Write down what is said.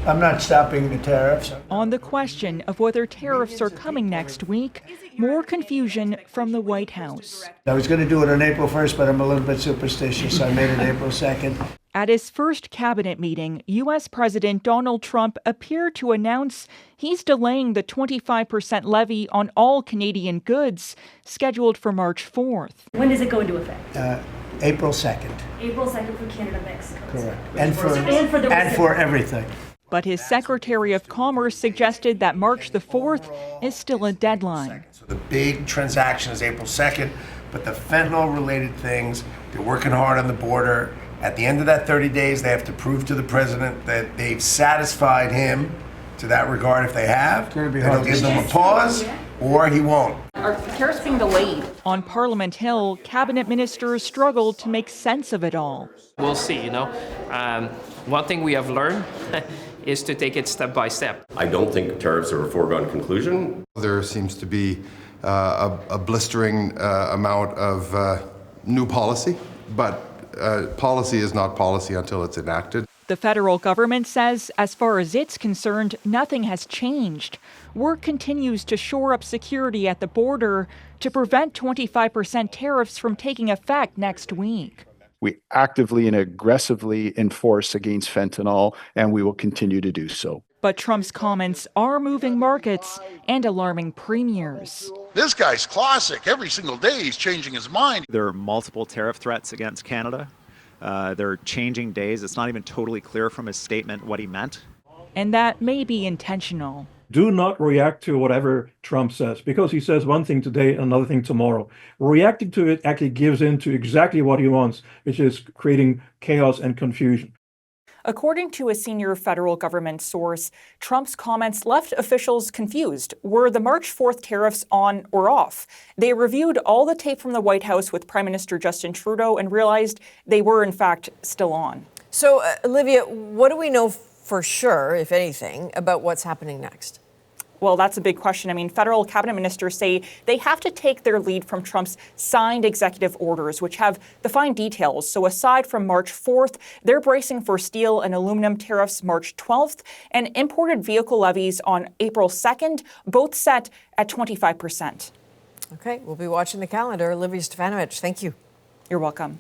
I'm not stopping the tariffs. On the question of whether tariffs are coming next week, more confusion from the White House. I was going to do it on April 1st, but I'm a little bit superstitious, so I made it April 2nd. At his first cabinet meeting, U.S. President Donald Trump appeared to announce he's delaying the 25% levy on all Canadian goods, scheduled for March 4th. When does it go into effect? April 2nd. April 2nd for Canada, Mexico. Correct. And for everything. But his Secretary of Commerce suggested that March the 4th is still a deadline. So the big transaction is April 2nd, but the fentanyl-related things, they're working hard on the border. At the end of that 30 days, they have to prove to the president that they've satisfied him to that regard. If they have, then he'll give them a pause, or he won't. Are tariffs being delayed? On Parliament Hill, cabinet ministers struggled to make sense of it all. We'll see, One thing we have learned is to take it step by step. I don't think tariffs are a foregone conclusion. There seems to be a blistering amount of new policy, but policy is not policy until it's enacted. The federal government says, as far as it's concerned, nothing has changed. Work continues to shore up security at the border to prevent 25% tariffs from taking effect next week. We actively and aggressively enforce against fentanyl, and we will continue to do so. But Trump's comments are moving markets and alarming premiers. This guy's classic. Every single day he's changing his mind. There are multiple tariff threats against Canada. They're changing days. It's not even totally clear from his statement what he meant. And that may be intentional. Do not react to whatever Trump says, because he says one thing today, another thing tomorrow. Reacting to it actually gives in to exactly what he wants, which is creating chaos and confusion. According to a senior federal government source, Trump's comments left officials confused. Were the March 4th tariffs on or off? They reviewed all the tape from the White House with Prime Minister Justin Trudeau and realized they were, in fact, still on. So, Olivia, what do we know for sure, if anything, about what's happening next? Well, that's a big question. I mean, federal cabinet ministers say they have to take their lead from Trump's signed executive orders, which have defined details. So aside from March 4th, they're bracing for steel and aluminum tariffs March 12th and imported vehicle levies on April 2nd, both set at 25%. Okay, we'll be watching the calendar. Olivia Stefanovic, thank you. You're welcome.